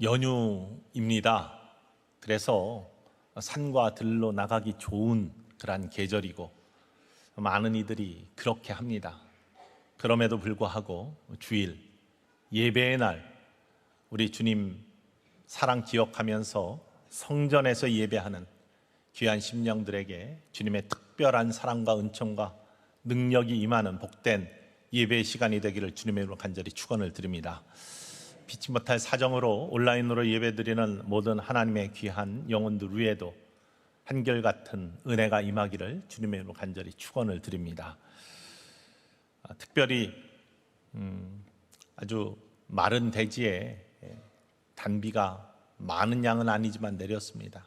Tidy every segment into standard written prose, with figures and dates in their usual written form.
연휴입니다. 그래서 산과 들로 나가기 좋은 그런 계절이고 많은 이들이 그렇게 합니다. 그럼에도 불구하고 주일 예배의 날 우리 주님 사랑 기억하면서 성전에서 예배하는 귀한 심령들에게 주님의 특별한 사랑과 은총과 능력이 임하는 복된 예배의 시간이 되기를 주님의 이름으로 간절히 축원을 드립니다. 피치 못할 사정으로 온라인으로 예배드리는 모든 하나님의 귀한 영혼들 위에도 한결같은 은혜가 임하기를 주님의 이름으로 간절히 축원을 드립니다. 특별히 아주 마른 대지에 단비가 많은 양은 아니지만 내렸습니다.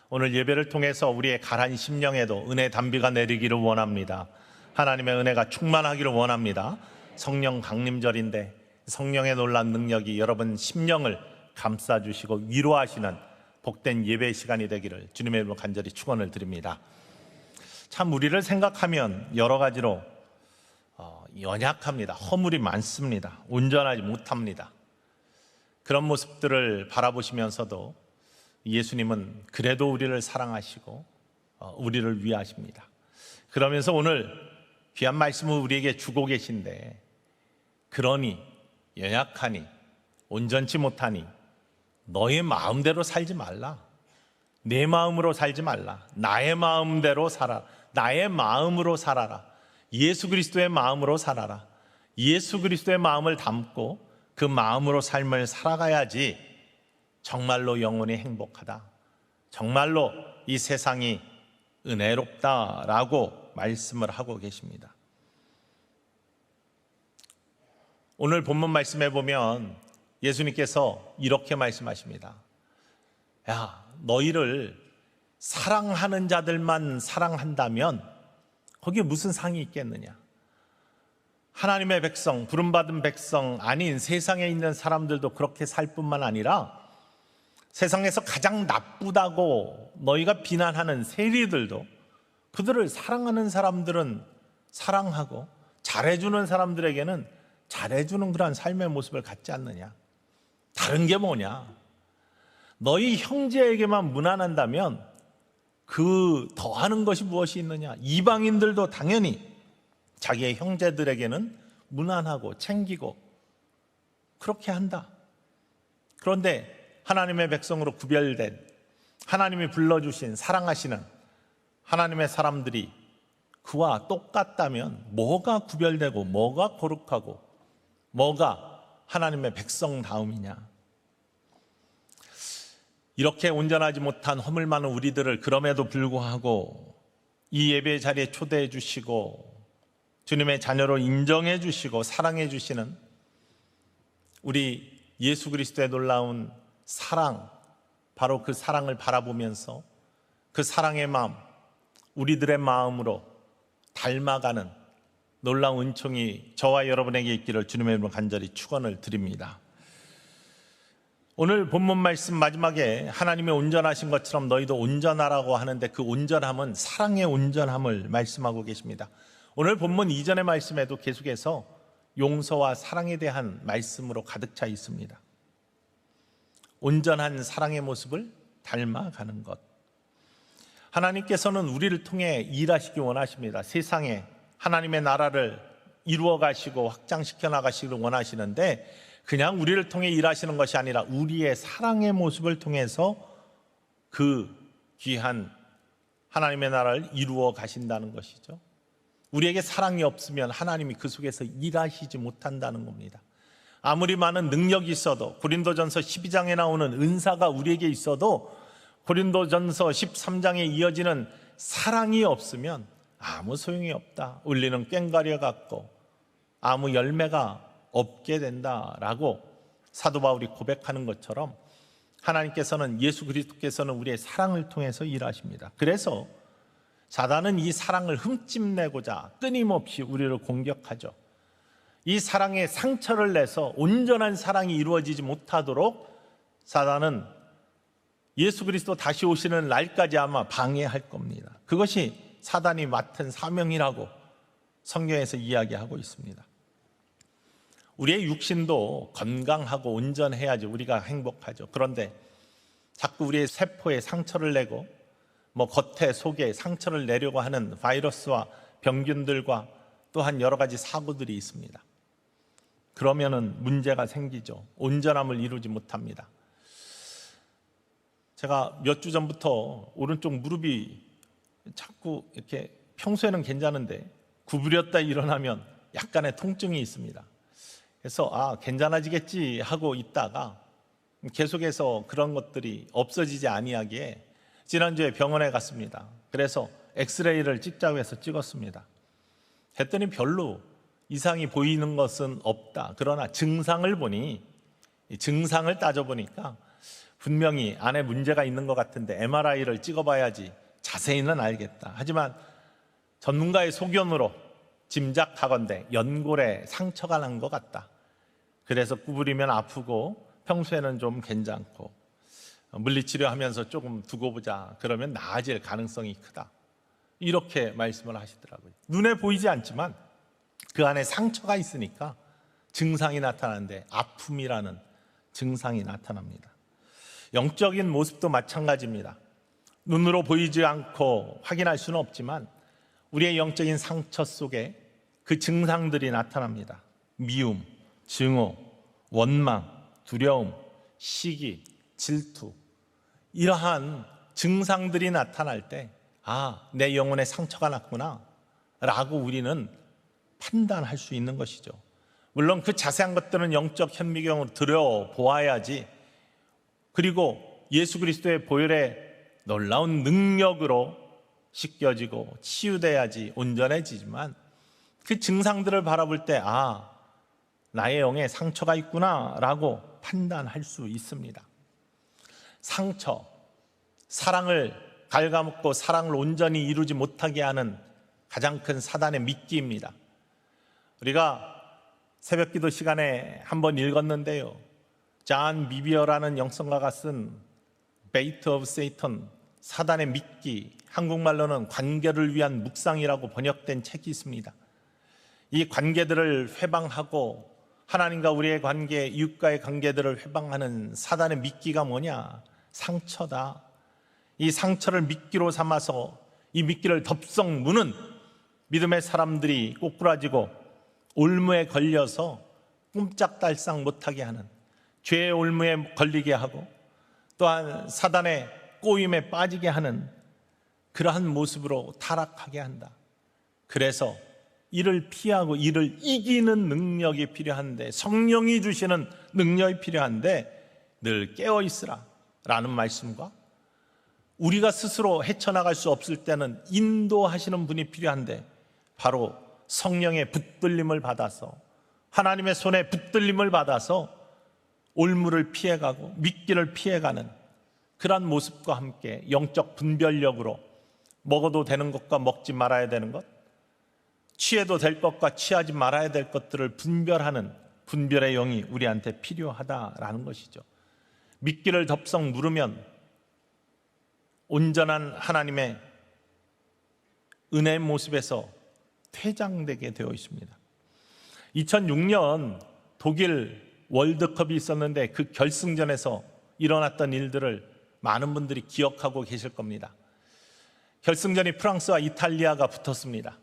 오늘 예배를 통해서 우리의 가라앉은 심령에도 은혜 단비가 내리기를 원합니다. 하나님의 은혜가 충만하기를 원합니다. 성령 강림절인데 성령의 놀라운 능력이 여러분 심령을 감싸주시고 위로하시는 복된 예배의 시간이 되기를 주님의 이름으로 간절히 축원을 드립니다. 참 우리를 생각하면 여러 가지로 연약합니다. 허물이 많습니다. 온전하지 못합니다. 그런 모습들을 바라보시면서도 예수님은 그래도 우리를 사랑하시고 우리를 위하십니다. 그러면서 오늘 귀한 말씀을 우리에게 주고 계신데, 그러니 연약하니 온전치 못하니 너의 마음대로 살지 말라. 내 마음으로 살지 말라. 나의 마음대로 살아. 나의 마음으로 살아라. 예수 그리스도의 마음으로 살아라. 예수 그리스도의 마음을 담고 그 마음으로 삶을 살아가야지 정말로 영혼이 행복하다, 정말로 이 세상이 은혜롭다라고 말씀을 하고 계십니다. 오늘 본문 말씀에 보면 예수님께서 이렇게 말씀하십니다. 야, 너희를 사랑하는 자들만 사랑한다면 거기에 무슨 상이 있겠느냐? 하나님의 백성, 부름받은 백성 아닌 세상에 있는 사람들도 그렇게 살 뿐만 아니라 세상에서 가장 나쁘다고 너희가 비난하는 세리들도 그들을 사랑하는 사람들은 사랑하고 잘해주는 사람들에게는 잘해주는 그러한 삶의 모습을 갖지 않느냐? 다른 게 뭐냐? 너희 형제에게만 무난한다면 그 더하는 것이 무엇이 있느냐? 이방인들도 당연히 자기의 형제들에게는 무난하고 챙기고 그렇게 한다. 그런데 하나님의 백성으로 구별된, 하나님이 불러주신 사랑하시는 하나님의 사람들이 그와 똑같다면 뭐가 구별되고 뭐가 거룩하고 뭐가 하나님의 백성다움이냐? 이렇게 온전하지 못한 허물 많은 우리들을 그럼에도 불구하고 이 예배 자리에 초대해 주시고 주님의 자녀로 인정해 주시고 사랑해 주시는 우리 예수 그리스도의 놀라운 사랑, 바로 그 사랑을 바라보면서 그 사랑의 마음, 우리들의 마음으로 닮아가는 놀라운 은총이 저와 여러분에게 있기를 주님의 이름으로 간절히 축원을 드립니다. 오늘 본문 말씀 마지막에 하나님의 온전하신 것처럼 너희도 온전하라고 하는데 그 온전함은 사랑의 온전함을 말씀하고 계십니다. 오늘 본문 이전의 말씀에도 계속해서 용서와 사랑에 대한 말씀으로 가득 차 있습니다. 온전한 사랑의 모습을 닮아가는 것. 하나님께서는 우리를 통해 일하시기 원하십니다. 세상에 하나님의 나라를 이루어 가시고 확장시켜 나가시기를 원하시는데 그냥 우리를 통해 일하시는 것이 아니라 우리의 사랑의 모습을 통해서 그 귀한 하나님의 나라를 이루어 가신다는 것이죠. 우리에게 사랑이 없으면 하나님이 그 속에서 일하시지 못한다는 겁니다. 아무리 많은 능력이 있어도, 고린도전서 12장에 나오는 은사가 우리에게 있어도 고린도전서 13장에 이어지는 사랑이 없으면 아무 소용이 없다. 울리는 꽹과리와 같고 아무 열매가 없게 된다라고 사도 바울이 고백하는 것처럼 하나님께서는, 예수 그리스도께서는 우리의 사랑을 통해서 일하십니다. 그래서 사단은 이 사랑을 흠집내고자 끊임없이 우리를 공격하죠. 이 사랑에 상처를 내서 온전한 사랑이 이루어지지 못하도록 사단은 예수 그리스도 다시 오시는 날까지 아마 방해할 겁니다. 그것이 사단이 맡은 사명이라고 성경에서 이야기하고 있습니다. 우리의 육신도 건강하고 온전해야지 우리가 행복하죠. 그런데 자꾸 우리의 세포에 상처를 내고 겉에 속에 상처를 내려고 하는 바이러스와 병균들과 또한 여러 가지 사고들이 있습니다. 그러면은 문제가 생기죠. 온전함을 이루지 못합니다. 제가 몇 주 전부터 오른쪽 무릎이 자꾸 이렇게 평소에는 괜찮은데 구부렸다 일어나면 약간의 통증이 있습니다. 그래서 괜찮아지겠지 하고 있다가 계속해서 그런 것들이 없어지지 아니하기에 지난주에 병원에 갔습니다. 그래서 엑스레이를 찍자고 해서 찍었습니다. 했더니 별로 이상이 보이는 것은 없다. 그러나 증상을 따져보니까 분명히 안에 문제가 있는 것 같은데 MRI를 찍어봐야지 자세히는 알겠다. 하지만 전문가의 소견으로 짐작하건대 연골에 상처가 난 것 같다. 그래서 구부리면 아프고 평소에는 좀 괜찮고 물리치료하면서 조금 두고 보자. 그러면 나아질 가능성이 크다. 이렇게 말씀을 하시더라고요. 눈에 보이지 않지만 그 안에 상처가 있으니까 증상이 나타나는데 아픔이라는 증상이 나타납니다. 영적인 모습도 마찬가지입니다. 눈으로 보이지 않고 확인할 수는 없지만 우리의 영적인 상처 속에 그 증상들이 나타납니다. 미움, 증오, 원망, 두려움, 시기, 질투, 이러한 증상들이 나타날 때 내 영혼에 상처가 났구나 라고 우리는 판단할 수 있는 것이죠. 물론 그 자세한 것들은 영적 현미경으로 들여보아야지, 그리고 예수 그리스도의 보혈의 놀라운 능력으로 씻겨지고 치유돼야지 온전해지지만 그 증상들을 바라볼 때 나의 영에 상처가 있구나 라고 판단할 수 있습니다. 상처, 사랑을 갉아먹고 사랑을 온전히 이루지 못하게 하는 가장 큰 사단의 미끼입니다. 우리가 새벽기도 시간에 한번 읽었는데요, 존 비비어라는 영성가가 쓴 베이트 오브 세이턴, 사단의 미끼, 한국말로는 관계를 위한 묵상이라고 번역된 책이 있습니다. 이 관계들을 회방하고 하나님과 우리의 관계, 이웃과의 관계들을 회방하는 사단의 미끼가 뭐냐? 상처다. 이 상처를 미끼로 삼아서 이 미끼를 덥석 무는 믿음의 사람들이 꼬꾸라지고 올무에 걸려서 꼼짝달싹 못하게 하는, 죄의 올무에 걸리게 하고 또한 사단의 꼬임에 빠지게 하는 그러한 모습으로 타락하게 한다. 그래서 이를 피하고 이를 이기는 능력이 필요한데, 성령이 주시는 능력이 필요한데 늘 깨어있으라 라는 말씀과 우리가 스스로 헤쳐나갈 수 없을 때는 인도하시는 분이 필요한데 바로 성령의 붙들림을 받아서, 하나님의 손에 붙들림을 받아서 올무를 피해가고 미끼를 피해가는 그러한 모습과 함께 영적 분별력으로 먹어도 되는 것과 먹지 말아야 되는 것, 취해도 될 것과 취하지 말아야 될 것들을 분별하는 분별의 영이 우리한테 필요하다라는 것이죠. 미끼를 덥석 물으면 온전한 하나님의 은혜의 모습에서 퇴장되게 되어 있습니다. 2006년 독일 월드컵이 있었는데 그 결승전에서 일어났던 일들을 많은 분들이 기억하고 계실 겁니다. 결승전이 프랑스와 이탈리아가 붙었습니다.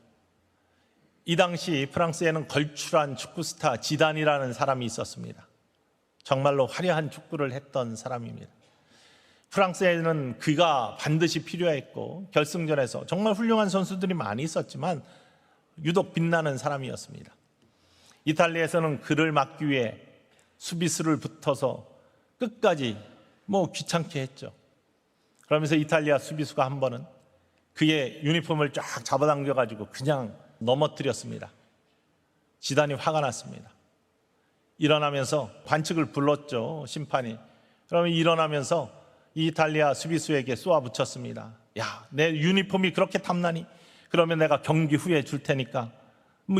이 당시 프랑스에는 걸출한 축구 스타 지단이라는 사람이 있었습니다. 정말로 화려한 축구를 했던 사람입니다. 프랑스에는 그가 반드시 필요했고 결승전에서 정말 훌륭한 선수들이 많이 있었지만 유독 빛나는 사람이었습니다. 이탈리아에서는 그를 막기 위해 수비수를 붙어서 끝까지 귀찮게 했죠. 그러면서 이탈리아 수비수가 한 번은 그의 유니폼을 쫙 잡아당겨가지고 그냥 넘어뜨렸습니다. 지단이 화가 났습니다. 일어나면서 관측을 불렀죠, 심판이. 그러면 일어나면서 이 이탈리아 수비수에게 쏘아붙였습니다. 야, 내 유니폼이 그렇게 탐나니? 그러면 내가 경기 후에 줄 테니까.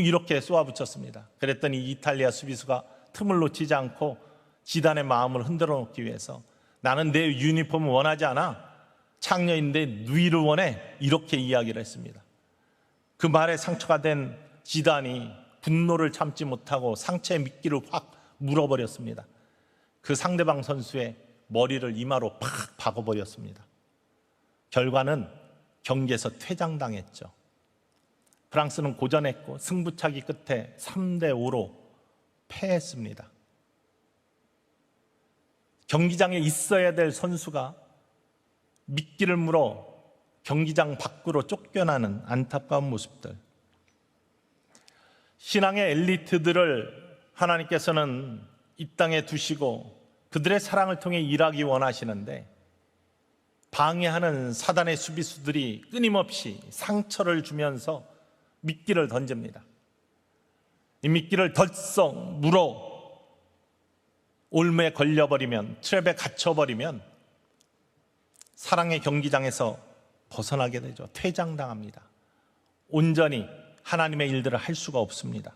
이렇게 쏘아붙였습니다. 그랬더니 이 이탈리아 수비수가 틈을 놓치지 않고 지단의 마음을 흔들어 놓기 위해서 나는 내 유니폼을 원하지 않아. 창녀인데 누이를 원해. 이렇게 이야기를 했습니다. 그 말에 상처가 된 지단이 분노를 참지 못하고 상체에 미끼를 확 물어버렸습니다. 그 상대방 선수의 머리를 이마로 팍 박아버렸습니다. 결과는 경기에서 퇴장당했죠. 프랑스는 고전했고 승부차기 끝에 3대5로 패했습니다. 경기장에 있어야 될 선수가 미끼를 물어 경기장 밖으로 쫓겨나는 안타까운 모습들. 신앙의 엘리트들을 하나님께서는 이 땅에 두시고 그들의 사랑을 통해 일하기 원하시는데 방해하는 사단의 수비수들이 끊임없이 상처를 주면서 미끼를 던집니다. 이 미끼를 덜썩 물어 올무에 걸려버리면, 트랩에 갇혀버리면 사랑의 경기장에서 벗어나게 되죠. 퇴장당합니다. 온전히 하나님의 일들을 할 수가 없습니다.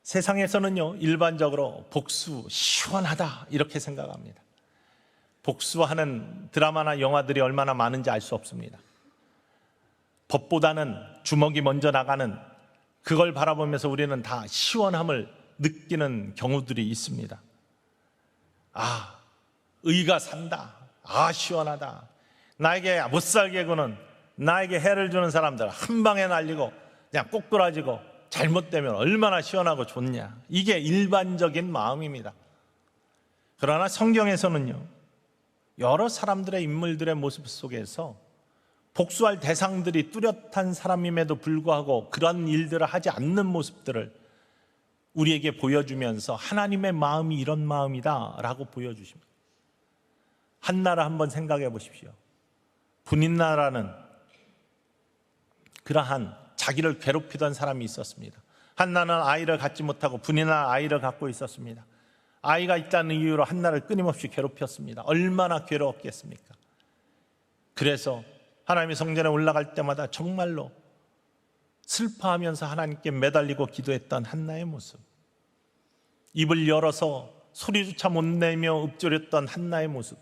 세상에서는요, 일반적으로 복수 시원하다 이렇게 생각합니다. 복수하는 드라마나 영화들이 얼마나 많은지 알 수 없습니다. 법보다는 주먹이 먼저 나가는, 그걸 바라보면서 우리는 다 시원함을 느끼는 경우들이 있습니다. 아, 의가 산다. 아, 시원하다. 나에게 못 살게 구는, 나에게 해를 주는 사람들 한 방에 날리고 그냥 꼬꾸라지고 잘못되면 얼마나 시원하고 좋냐. 이게 일반적인 마음입니다. 그러나 성경에서는요, 여러 사람들의 인물들의 모습 속에서 복수할 대상들이 뚜렷한 사람임에도 불구하고 그런 일들을 하지 않는 모습들을 우리에게 보여주면서 하나님의 마음이 이런 마음이다 라고 보여주십니다. 한나를 한번 생각해 보십시오. 분인나라는 그러한 자기를 괴롭히던 사람이 있었습니다. 한나는 아이를 갖지 못하고 분인나 아이를 갖고 있었습니다. 아이가 있다는 이유로 한나를 끊임없이 괴롭혔습니다. 얼마나 괴로웠겠습니까? 그래서 하나님의 성전에 올라갈 때마다 정말로 슬퍼하면서 하나님께 매달리고 기도했던 한나의 모습, 입을 열어서 소리조차 못 내며 읊조렸던 한나의 모습,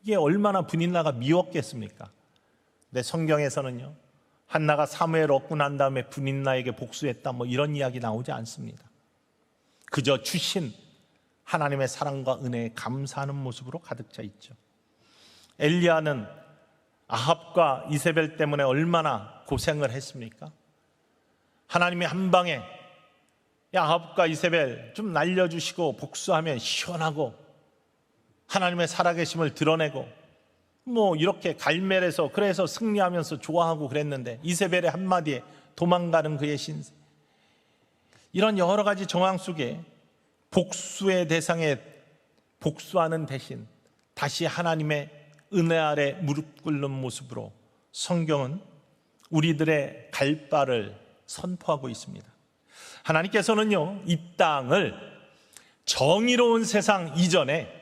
이게 얼마나 분인나가 미웠겠습니까? 근데 성경에서는요, 한나가 사무엘 얻고 난 다음에 분인나에게 복수했다 뭐 이런 이야기 나오지 않습니다. 그저 주신 하나님의 사랑과 은혜에 감사하는 모습으로 가득 차 있죠. 엘리야는 아합과 이세벨 때문에 얼마나 고생을 했습니까? 하나님이 한 방에 야, 아합과 이세벨 좀 날려주시고 복수하면 시원하고 하나님의 살아계심을 드러내고 뭐 이렇게 갈멜에서 그래서 승리하면서 좋아하고 그랬는데 이세벨의 한마디에 도망가는 그의 신세, 이런 여러 가지 정황 속에 복수의 대상에 복수하는 대신 다시 하나님의 은혜 아래 무릎 꿇는 모습으로 성경은 우리들의 갈 바를 선포하고 있습니다. 하나님께서는요, 이 땅을 정의로운 세상 이전에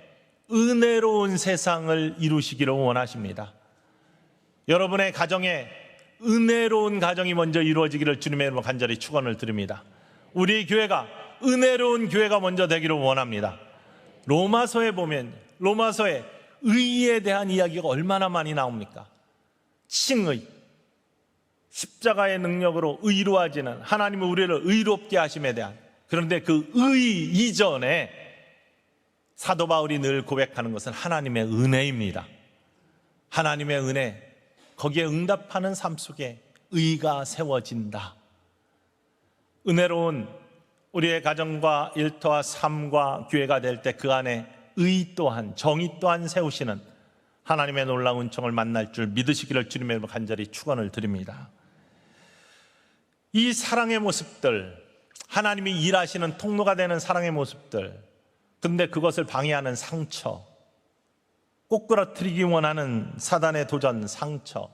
은혜로운 세상을 이루시기를 원하십니다. 여러분의 가정에 은혜로운 가정이 먼저 이루어지기를 주님의 이름으로 간절히 축원을 드립니다. 우리 교회가 은혜로운 교회가 먼저 되기를 원합니다. 로마서에 보면 로마서에 의에 대한 이야기가 얼마나 많이 나옵니까? 칭의, 십자가의 능력으로 의로워지는 하나님은 우리를 의롭게 하심에 대한, 그런데 그 의 이전에 사도 바울이 늘 고백하는 것은 하나님의 은혜입니다. 하나님의 은혜, 거기에 응답하는 삶 속에 의가 세워진다. 은혜로운 우리의 가정과 일터와 삶과 교회가 될 때 그 안에 의 또한, 정의 또한 세우시는 하나님의 놀라운 은총을 만날 줄 믿으시기를 주님의 이름으로 간절히 축원을 드립니다. 이 사랑의 모습들, 하나님이 일하시는 통로가 되는 사랑의 모습들, 근데 그것을 방해하는 상처, 꼬꾸라뜨리기 원하는 사단의 도전, 상처,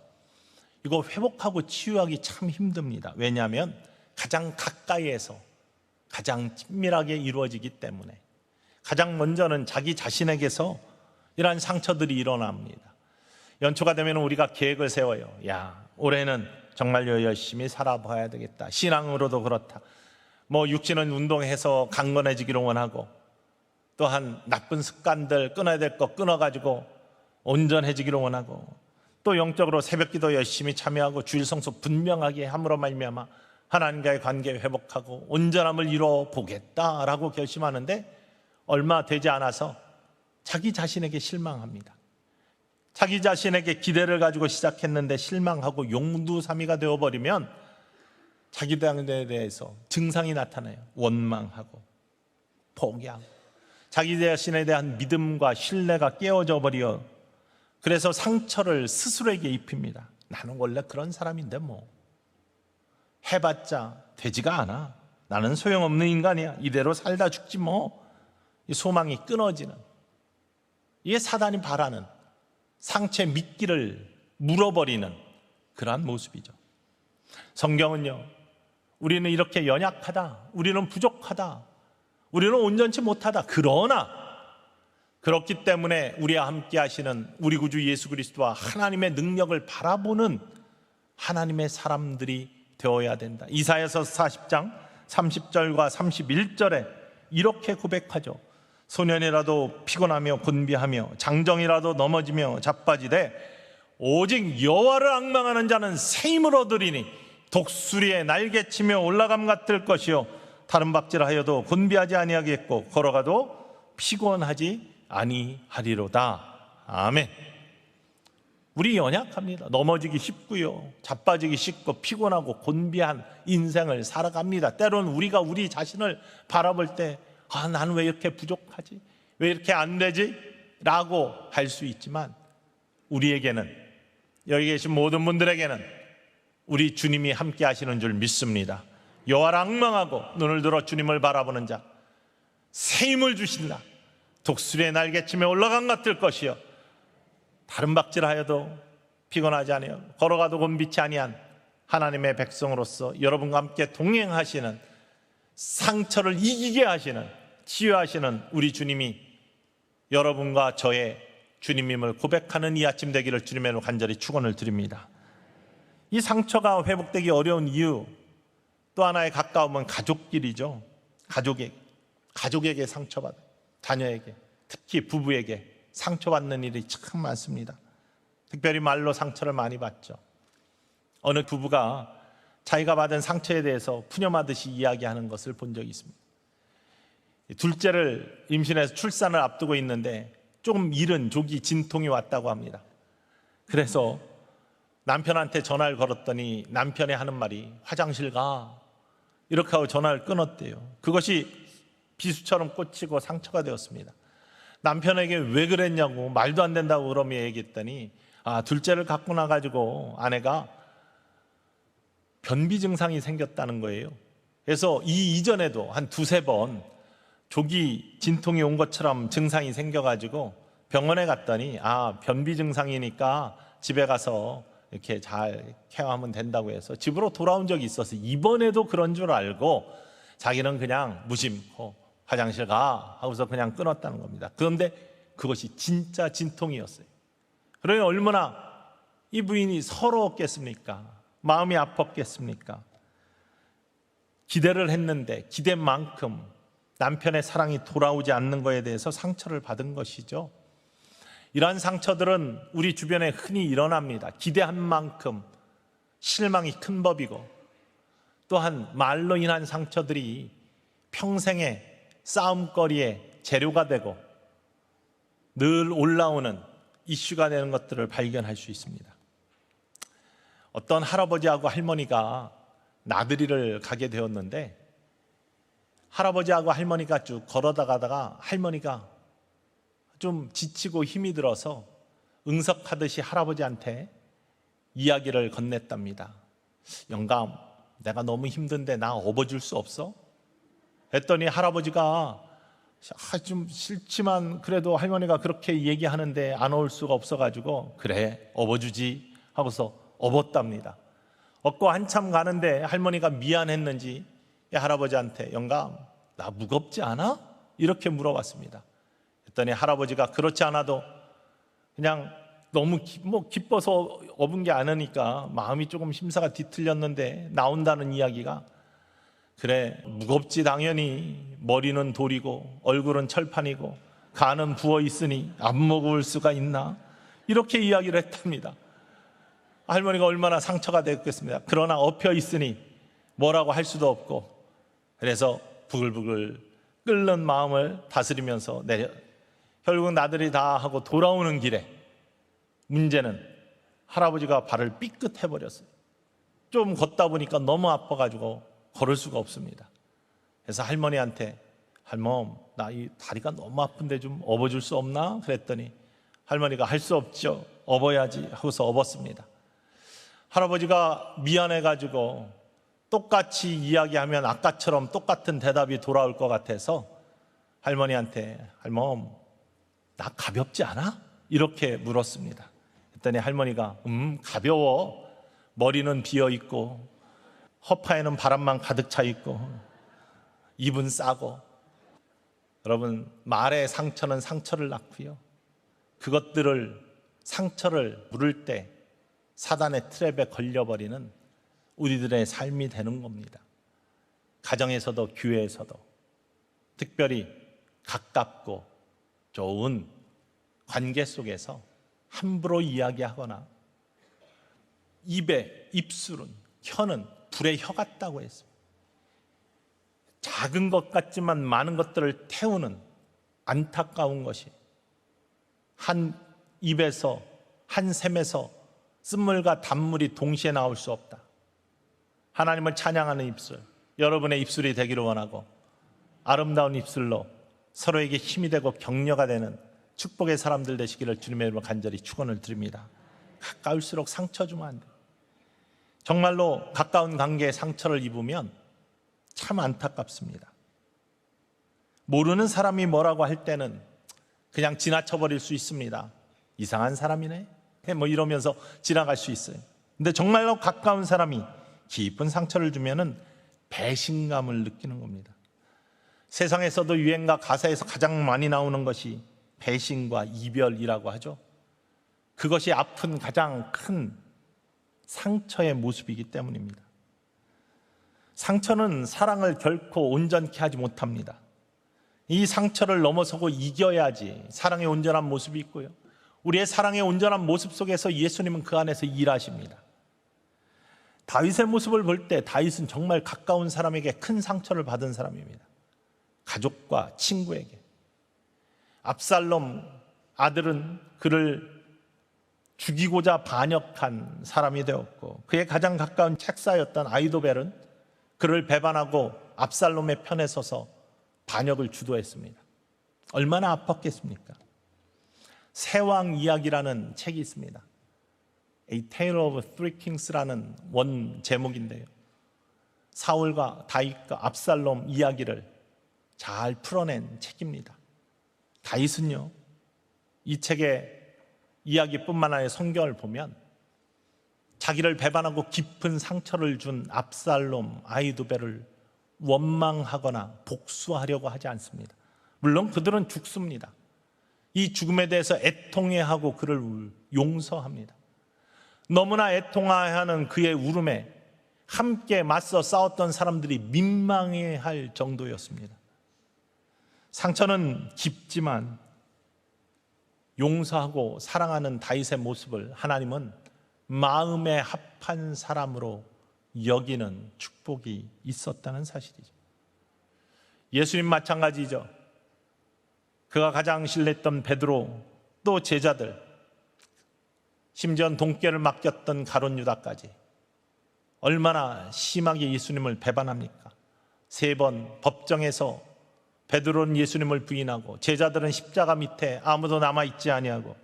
이거 회복하고 치유하기 참 힘듭니다. 왜냐하면 가장 가까이에서 가장 친밀하게 이루어지기 때문에. 가장 먼저는 자기 자신에게서 이러한 상처들이 일어납니다. 연초가 되면 우리가 계획을 세워요. 야, 올해는 정말로 열심히 살아봐야 되겠다. 신앙으로도 그렇다. 뭐 육신은 운동해서 강건해지기를 원하고, 또한 나쁜 습관들 끊어야 될 거 끊어가지고 온전해지기를 원하고, 또 영적으로 새벽기도 열심히 참여하고 주일 성수 분명하게 함으로 말미암아 하나님과의 관계 회복하고 온전함을 이루어 보겠다라고 결심하는데 얼마 되지 않아서 자기 자신에게 실망합니다. 자기 자신에게 기대를 가지고 시작했는데 실망하고 용두사미가 되어버리면 자기 당에 대해서 증상이 나타나요. 원망하고 포기하고 자기 자신에 대한 믿음과 신뢰가 깨어져 버려 그래서 상처를 스스로에게 입힙니다. 나는 원래 그런 사람인데 뭐 해봤자 되지가 않아. 나는 소용없는 인간이야. 이대로 살다 죽지 뭐. 이 소망이 끊어지는, 이게 사단이 바라는 상처의 미끼를 물어버리는 그러한 모습이죠. 성경은요, 우리는 이렇게 연약하다, 우리는 부족하다, 우리는 온전치 못하다. 그러나 그렇기 때문에 우리와 함께 하시는 우리 구주 예수 그리스도와 하나님의 능력을 바라보는 하나님의 사람들이 되어야 된다. 이사야서 40장 30절과 31절에 이렇게 고백하죠. 소년이라도 피곤하며 곤비하며 장정이라도 넘어지며 자빠지되 오직 여호와를 앙망하는 자는 새 힘을 얻으리니 독수리의 날개치며 올라감 같을 것이요 다른 박질하여도 곤비하지 아니하겠고 걸어가도 피곤하지 아니하리로다. 아멘. 우리 연약합니다. 넘어지기 쉽고요, 자빠지기 쉽고 피곤하고 곤비한 인생을 살아갑니다. 때로는 우리가 우리 자신을 바라볼 때 나는 왜 이렇게 부족하지? 왜 이렇게 안 되지? 라고 할 수 있지만 우리에게는, 여기 계신 모든 분들에게는 우리 주님이 함께 하시는 줄 믿습니다. 여호와를 앙망하고 눈을 들어 주님을 바라보는 자 새 힘을 주신다. 독수리의 날개치며 올라간 같을 것이요 다른 박질하여도 피곤하지 아니하고 걸어가도 곤비치 아니한 하나님의 백성으로서 여러분과 함께 동행하시는, 상처를 이기게 하시는, 치유하시는 우리 주님이 여러분과 저의 주님임을 고백하는 이 아침 되기를 주님의 이름으로 간절히 축원을 드립니다. 이 상처가 회복되기 어려운 이유 또 하나의 가까움은 가족끼리죠. 가족에게 상처받아요. 자녀에게, 특히 부부에게 상처받는 일이 참 많습니다. 특별히 말로 상처를 많이 받죠. 어느 부부가 자기가 받은 상처에 대해서 푸념하듯이 이야기하는 것을 본 적이 있습니다. 둘째를 임신해서 출산을 앞두고 있는데 조금 이른 조기 진통이 왔다고 합니다. 그래서 남편한테 전화를 걸었더니 남편이 하는 말이 화장실 가, 이렇게 하고 전화를 끊었대요. 그것이 비수처럼 꽂히고 상처가 되었습니다. 남편에게 왜 그랬냐고, 말도 안 된다고 그러며 얘기했더니 둘째를 갖고 나가지고 아내가 변비 증상이 생겼다는 거예요. 그래서 이전에도 한 두세 번 조기 진통이 온 것처럼 증상이 생겨가지고 병원에 갔더니 변비 증상이니까 집에 가서 이렇게 잘 케어하면 된다고 해서 집으로 돌아온 적이 있어서 이번에도 그런 줄 알고 자기는 그냥 무심코 화장실 가 하고서 그냥 끊었다는 겁니다. 그런데 그것이 진짜 진통이었어요. 그러니 얼마나 이 부인이 서러웠겠습니까? 마음이 아팠겠습니까? 기대를 했는데 기대한 만큼 남편의 사랑이 돌아오지 않는 것에 대해서 상처를 받은 것이죠. 이러한 상처들은 우리 주변에 흔히 일어납니다. 기대한 만큼 실망이 큰 법이고, 또한 말로 인한 상처들이 평생의 싸움거리의 재료가 되고 늘 올라오는 이슈가 되는 것들을 발견할 수 있습니다. 어떤 할아버지하고 할머니가 나들이를 가게 되었는데 할아버지하고 할머니가 쭉 걸어다가다가 할머니가 좀 지치고 힘이 들어서 응석하듯이 할아버지한테 이야기를 건넸답니다. 영감, 내가 너무 힘든데 나 업어줄 수 없어? 했더니 할아버지가 좀 싫지만 그래도 할머니가 그렇게 얘기하는데 안 올 수가 없어가지고 그래 업어주지 하고서 업었답니다. 업고 한참 가는데 할머니가 미안했는지 할아버지한테 영감, 나 무겁지 않아? 이렇게 물어봤습니다. 했더니 할아버지가 그렇지 않아도 그냥 너무 기뻐서 업은 게 아니니까 마음이 조금 심사가 뒤틀렸는데 나온다는 이야기가 그래 무겁지 당연히 머리는 돌이고 얼굴은 철판이고 간은 부어 있으니 안 먹을 수가 있나? 이렇게 이야기를 했답니다. 할머니가 얼마나 상처가 됐겠습니다. 그러나 엎혀 있으니 뭐라고 할 수도 없고, 그래서 부글부글 끓는 마음을 다스리면서 내려 결국 나들이 다 하고 돌아오는 길에 문제는 할아버지가 발을 삐끗해 버렸어요. 좀 걷다 보니까 너무 아파가지고 걸을 수가 없습니다. 그래서 할머니한테 할멈, 나 이 다리가 너무 아픈데 좀 업어줄 수 없나? 그랬더니 할머니가 할 수 없죠. 업어야지 하고서 업었습니다. 할아버지가 미안해가지고 똑같이 이야기하면 아까처럼 똑같은 대답이 돌아올 것 같아서 할머니한테 할멈, 나 가볍지 않아? 이렇게 물었습니다. 그랬더니 할머니가 가벼워. 머리는 비어있고 허파에는 바람만 가득 차 있고 입은 싸고. 여러분, 말의 상처는 상처를 낳고요, 그것들을 상처를 물을 때 사단의 트랩에 걸려버리는 우리들의 삶이 되는 겁니다. 가정에서도 교회에서도 특별히 가깝고 좋은 관계 속에서 함부로 이야기하거나 입술은 혀는 불의 혀 같다고 했습니다. 작은 것 같지만 많은 것들을 태우는 안타까운 것이 한 입에서 한 샘에서 쓴물과 단물이 동시에 나올 수 없다. 하나님을 찬양하는 입술, 여러분의 입술이 되기를 원하고 아름다운 입술로 서로에게 힘이 되고 격려가 되는 축복의 사람들 되시기를 주님의 이름으로 간절히 축원을 드립니다. 가까울수록 상처 주면 안 돼요. 정말로 가까운 관계에 상처를 입으면 참 안타깝습니다. 모르는 사람이 뭐라고 할 때는 그냥 지나쳐버릴 수 있습니다. 이상한 사람이네 뭐 이러면서 지나갈 수 있어요. 근데 정말로 가까운 사람이 깊은 상처를 주면은 배신감을 느끼는 겁니다. 세상에서도 유행가 가사에서 가장 많이 나오는 것이 배신과 이별이라고 하죠. 그것이 아픈 가장 큰 상처의 모습이기 때문입니다. 상처는 사랑을 결코 온전케 하지 못합니다. 이 상처를 넘어서고 이겨야지 사랑의 온전한 모습이 있고요, 우리의 사랑의 온전한 모습 속에서 예수님은 그 안에서 일하십니다. 다윗의 모습을 볼 때 다윗은 정말 가까운 사람에게 큰 상처를 받은 사람입니다. 가족과 친구에게. 압살롬 아들은 그를 죽이고자 반역한 사람이 되었고, 그의 가장 가까운 책사였던 아이도벨은 그를 배반하고 압살롬의 편에 서서 반역을 주도했습니다. 얼마나 아팠겠습니까? 세왕 이야기라는 책이 있습니다. A Tale of Three Kings라는 원 제목인데요, 사울과 다윗과 압살롬 이야기를 잘 풀어낸 책입니다. 다윗은요, 이 책의 이야기뿐만 아니라 성경을 보면 자기를 배반하고 깊은 상처를 준 압살롬, 아히도벨을 원망하거나 복수하려고 하지 않습니다. 물론 그들은 죽습니다. 이 죽음에 대해서 애통해하고 그를 용서합니다. 너무나 애통해하는 그의 울음에 함께 맞서 싸웠던 사람들이 민망해할 정도였습니다. 상처는 깊지만 용서하고 사랑하는 다윗의 모습을 하나님은 마음에 합한 사람으로 여기는 축복이 있었다는 사실이죠. 예수님 마찬가지죠. 그가 가장 신뢰했던 베드로, 또 제자들, 심지어 돈깨를 맡겼던 가룟 유다까지 얼마나 심하게 예수님을 배반합니까? 3번 법정에서 베드로는 예수님을 부인하고 제자들은 십자가 밑에 아무도 남아있지 아니하고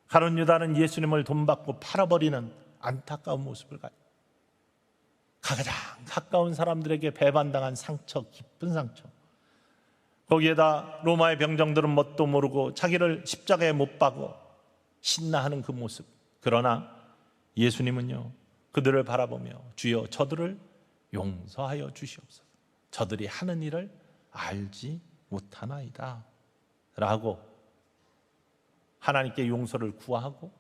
가룟 유다는 예수님을 돈 받고 팔아버리는 안타까운 모습을 가지고, 가장 가까운 사람들에게 배반당한 상처, 깊은 상처. 거기에다 로마의 병정들은 뭣도 모르고 자기를 십자가에 못 박고 신나하는 그 모습. 그러나 예수님은요, 그들을 바라보며 주여 저들을 용서하여 주시옵소서, 저들이 하는 일을 알지 못하나이다 라고 하나님께 용서를 구하고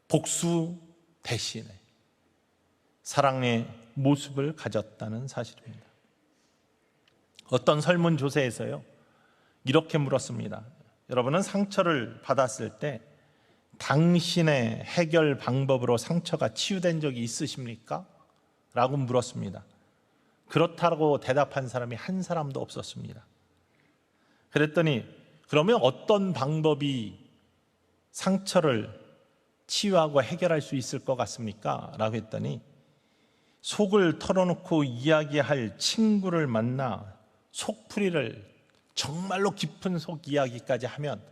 복수 대신에 사랑의 모습을 가졌다는 사실입니다. 어떤 설문조사에서요, 이렇게 물었습니다. 여러분은 상처를 받았을 때 당신의 해결 방법으로 상처가 치유된 적이 있으십니까? 라고 물었습니다. 그렇다고 대답한 사람이 한 사람도 없었습니다. 그랬더니 그러면 어떤 방법이 상처를 치유하고 해결할 수 있을 것 같습니까? 라고 했더니 속을 털어놓고 이야기할 친구를 만나 속풀이를 정말로 깊은 속 이야기까지 하면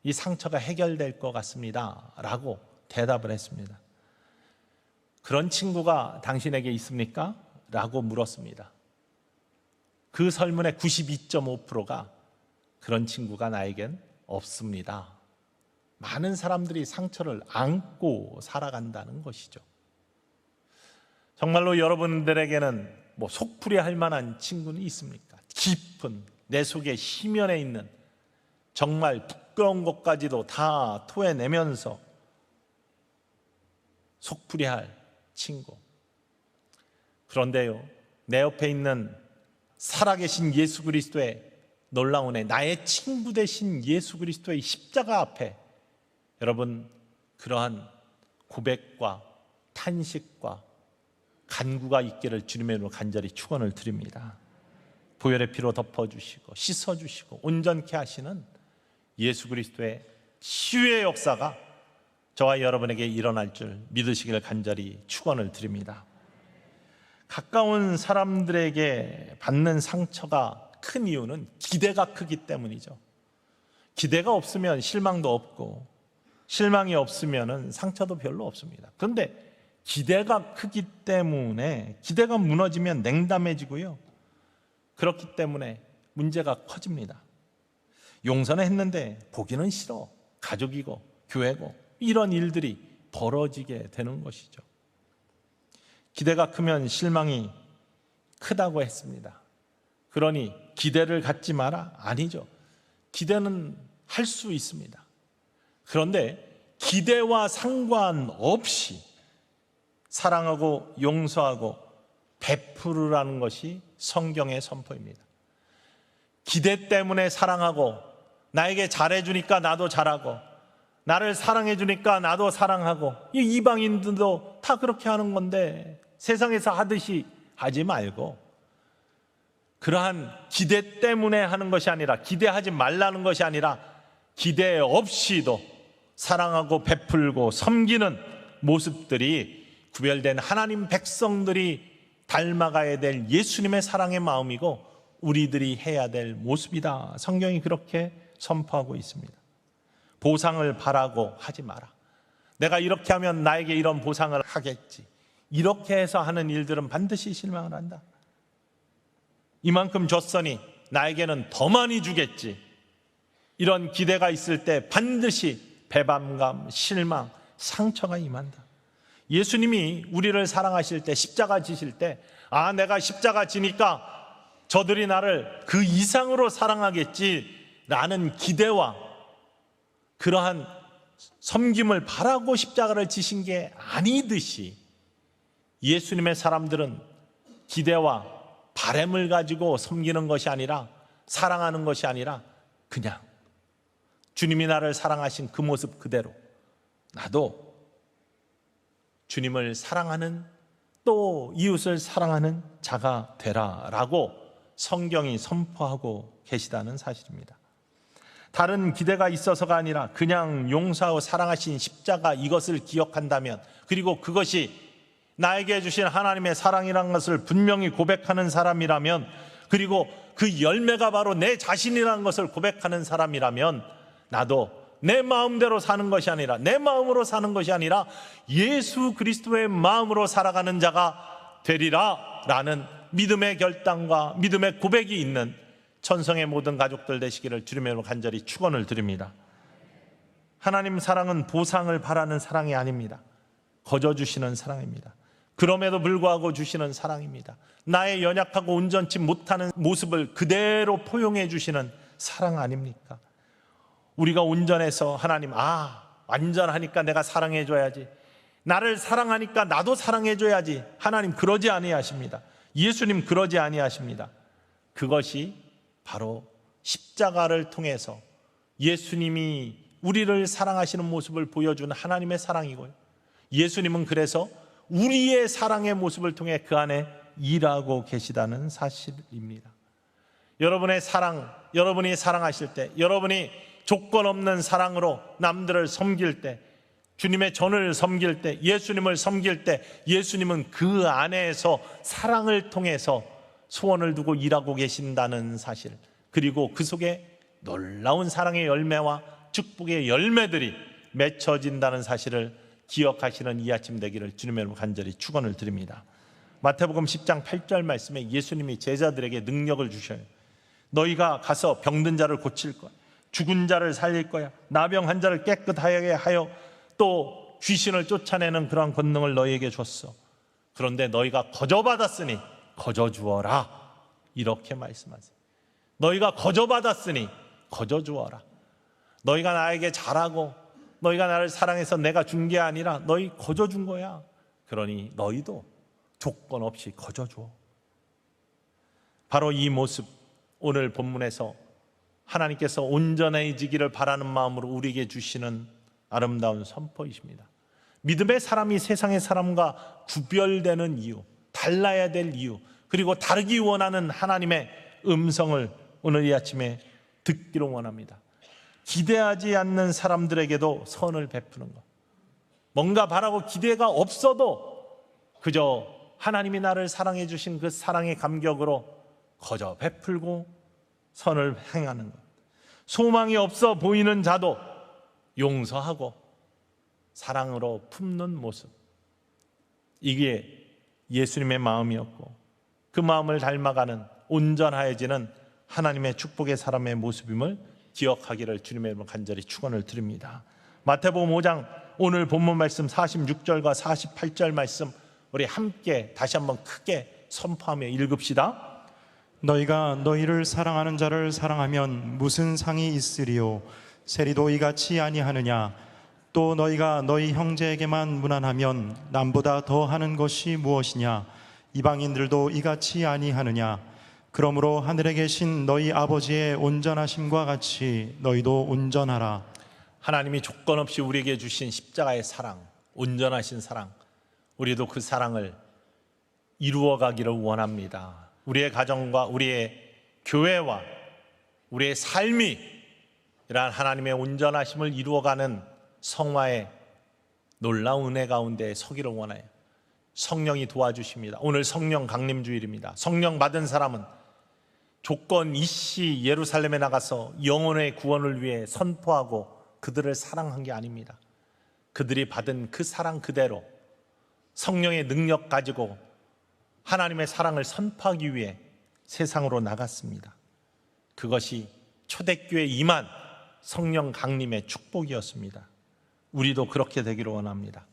이 상처가 해결될 것 같습니다. 라고 대답을 했습니다. 그런 친구가 당신에게 있습니까? 라고 물었습니다. 그 설문의 92.5%가 그런 친구가 나에겐 없습니다. 많은 사람들이 상처를 안고 살아간다는 것이죠. 정말로 여러분들에게는 속풀이 할 만한 친구는 있습니까? 깊은 내 속에 심연에 있는 정말 부끄러운 것까지도 다 토해내면서 속풀이할 친구. 그런데요, 내 옆에 있는 살아계신 예수 그리스도의 놀라운 애, 나의 친구 되신 예수 그리스도의 십자가 앞에 여러분, 그러한 고백과 탄식과 간구가 있기를 주님의 이름으로 간절히 축원을 드립니다. 보혈의 피로 덮어주시고 씻어주시고 온전케 하시는 예수 그리스도의 치유의 역사가 저와 여러분에게 일어날 줄 믿으시기를 간절히 축원을 드립니다. 가까운 사람들에게 받는 상처가 큰 이유는 기대가 크기 때문이죠. 기대가 없으면 실망도 없고 실망이 없으면 상처도 별로 없습니다. 그런데 기대가 크기 때문에 기대가 무너지면 냉담해지고요. 그렇기 때문에 문제가 커집니다. 용서는 했는데 보기는 싫어. 가족이고 교회고 이런 일들이 벌어지게 되는 것이죠. 기대가 크면 실망이 크다고 했습니다. 그러니 기대를 갖지 마라? 아니죠. 기대는 할 수 있습니다. 그런데 기대와 상관없이 사랑하고 용서하고 베푸르라는 것이 성경의 선포입니다. 기대 때문에 사랑하고 나에게 잘해주니까 나도 잘하고 나를 사랑해주니까 나도 사랑하고 이 이방인들도 다 그렇게 하는 건데 세상에서 하듯이 하지 말고 그러한 기대 때문에 하는 것이 아니라 기대하지 말라는 것이 아니라 기대 없이도 사랑하고 베풀고 섬기는 모습들이 구별된 하나님 백성들이 닮아가야 될 예수님의 사랑의 마음이고 우리들이 해야 될 모습이다. 성경이 그렇게 선포하고 있습니다. 보상을 바라고 하지 마라. 내가 이렇게 하면 나에게 이런 보상을 하겠지. 이렇게 해서 하는 일들은 반드시 실망을 한다. 이만큼 줬으니 나에게는 더 많이 주겠지. 이런 기대가 있을 때 반드시 배반감, 실망, 상처가 임한다. 예수님이 우리를 사랑하실 때 십자가 지실 때 내가 십자가 지니까 저들이 나를 그 이상으로 사랑하겠지 라는 기대와 그러한 섬김을 바라고 십자가를 지신 게 아니듯이 예수님의 사람들은 기대와 바램을 가지고 섬기는 것이 아니라 사랑하는 것이 아니라 그냥 주님이 나를 사랑하신 그 모습 그대로 나도 주님을 사랑하는 또 이웃을 사랑하는 자가 되라라고 성경이 선포하고 계시다는 사실입니다. 다른 기대가 있어서가 아니라 그냥 용서하고 사랑하신 십자가 이것을 기억한다면 그리고 그것이 나에게 주신 하나님의 사랑이라는 것을 분명히 고백하는 사람이라면 그리고 그 열매가 바로 내 자신이라는 것을 고백하는 사람이라면 나도 내 마음대로 사는 것이 아니라 내 마음으로 사는 것이 아니라 예수 그리스도의 마음으로 살아가는 자가 되리라 라는 믿음의 결단과 믿음의 고백이 있는 천성의 모든 가족들 되시기를 주님의 이름으로 간절히 축원을 드립니다. 하나님 사랑은 보상을 바라는 사랑이 아닙니다. 거저 주시는 사랑입니다. 그럼에도 불구하고 주시는 사랑입니다. 나의 연약하고 온전치 못하는 모습을 그대로 포용해 주시는 사랑 아닙니까? 우리가 온전해서 하나님 완전하니까 내가 사랑해 줘야지, 나를 사랑하니까 나도 사랑해 줘야지, 하나님 그러지 아니하십니다. 예수님 그러지 아니하십니다. 그것이 바로 십자가를 통해서 예수님이 우리를 사랑하시는 모습을 보여주는 하나님의 사랑이고요. 예수님은 그래서 우리의 사랑의 모습을 통해 그 안에 일하고 계시다는 사실입니다. 여러분의 사랑, 여러분이 사랑하실 때, 여러분이 조건 없는 사랑으로 남들을 섬길 때, 주님의 전을 섬길 때, 예수님을 섬길 때, 예수님은 그 안에서 사랑을 통해서 소원을 두고 일하고 계신다는 사실, 그리고 그 속에 놀라운 사랑의 열매와 축복의 열매들이 맺혀진다는 사실을 기억하시는 이 아침 되기를 주님의 이름으로 간절히 축원을 드립니다. 마태복음 10장 8절 말씀에 예수님이 제자들에게 능력을 주셔요. 너희가 가서 병든 자를 고칠 거야, 죽은 자를 살릴 거야, 나병 환자를 깨끗하게 하여 또 귀신을 쫓아내는 그러한 권능을 너희에게 줬어. 그런데 너희가 거저받았으니 거저주어라, 이렇게 말씀하세요. 너희가 거저받았으니 거저주어라. 너희가 나에게 잘하고 너희가 나를 사랑해서 내가 준 게 아니라 너희 거저준 거야. 그러니 너희도 조건 없이 거저줘. 바로 이 모습, 오늘 본문에서 하나님께서 온전해지기를 바라는 마음으로 우리에게 주시는 아름다운 선포이십니다. 믿음의 사람이 세상의 사람과 구별되는 이유, 달라야 될 이유, 그리고 다르기 원하는 하나님의 음성을 오늘 이 아침에 듣기를 원합니다. 기대하지 않는 사람들에게도 선을 베푸는 것, 뭔가 바라고 기대가 없어도 그저 하나님이 나를 사랑해 주신 그 사랑의 감격으로 거저 베풀고 선을 행하는 것, 소망이 없어 보이는 자도 용서하고 사랑으로 품는 모습, 이게 예수님의 마음이었고 그 마음을 닮아가는 온전하여지는 하나님의 축복의 사람의 모습임을 기억하기를 주님의 이름으로 간절히 축원을 드립니다. 마태복음 5장 오늘 본문 말씀 46절과 48절 말씀 우리 함께 다시 한번 크게 선포하며 읽읍시다. 너희가 너희를 사랑하는 자를 사랑하면 무슨 상이 있으리요? 세리도 이같이 아니하느냐? 또 너희가 너희 형제에게만 무난하면 남보다 더 하는 것이 무엇이냐? 이방인들도 이같이 아니하느냐? 그러므로 하늘에 계신 너희 아버지의 온전하심과 같이 너희도 온전하라. 하나님이 조건 없이 우리에게 주신 십자가의 사랑, 온전하신 사랑, 우리도 그 사랑을 이루어가기를 원합니다. 우리의 가정과 우리의 교회와 우리의 삶이 이러한 하나님의 온전하심을 이루어가는 성화의 놀라운 은혜 가운데 서기를 원해요. 성령이 도와주십니다. 오늘 성령 강림주일입니다. 성령 받은 사람은 조건 이씨 예루살렘에 나가서 영혼의 구원을 위해 선포하고 그들을 사랑한 게 아닙니다. 그들이 받은 그 사랑 그대로 성령의 능력 가지고 하나님의 사랑을 선포하기 위해 세상으로 나갔습니다. 그것이 초대교회 임한 성령 강림의 축복이었습니다. 우리도 그렇게 되기를 원합니다.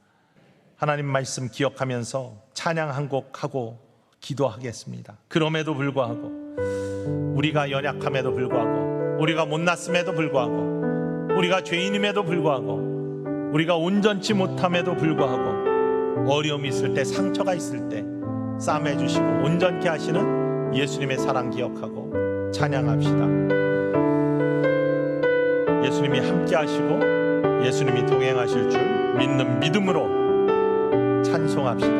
하나님 말씀 기억하면서 찬양 한 곡 하고 기도하겠습니다. 그럼에도 불구하고 우리가 연약함에도 불구하고 우리가 못났음에도 불구하고 우리가 죄인임에도 불구하고 우리가 온전치 못함에도 불구하고 어려움이 있을 때, 상처가 있을 때 싸매 주시고 온전케 하시는 예수님의 사랑 기억하고 찬양합시다. 예수님이 함께 하시고 예수님이 동행하실 줄 믿는 믿음으로 찬송합시다.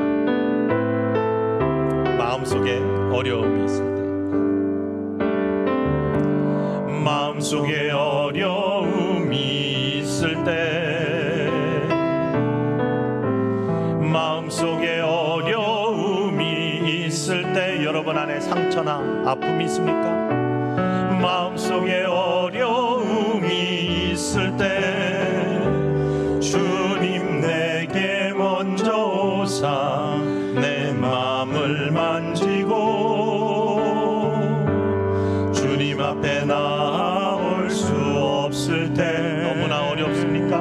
마음속에 어려움이 있을 때, 마음속에 어려움이 있을 때, 마음속에 어려움이 있을 때, 여러분 안에 상처나 아픔이 있습니까? 마음속에 어려움이 있을 때 주님 내게 먼저 오사 내 마음을 만지고 주님 앞에 나올 수 없을 때, 너무나 어렵습니까?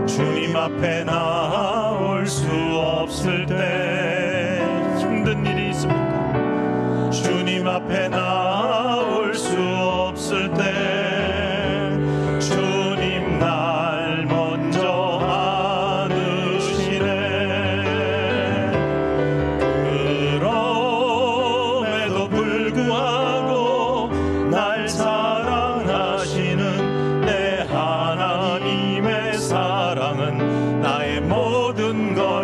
주님 앞에 나올 수 없을 때, 힘든 일이 있습니까? 주님 앞에 나올 수 없을 때 주님 날 먼저 안으시네. 그럼에도 불구하고 날 사랑하시는 내 하나님의 사랑은 나의 모든 것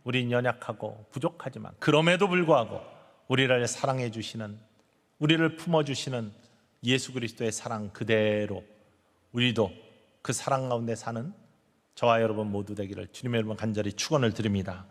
우린 연약하고 부족하지만 그럼에도 불구하고 우리를 사랑해 주시는, 우리를 품어주시는 예수 그리스도의 사랑 그대로 우리도 그 사랑 가운데 사는 저와 여러분 모두 되기를 주님의 이름으로 간절히 축원을 드립니다.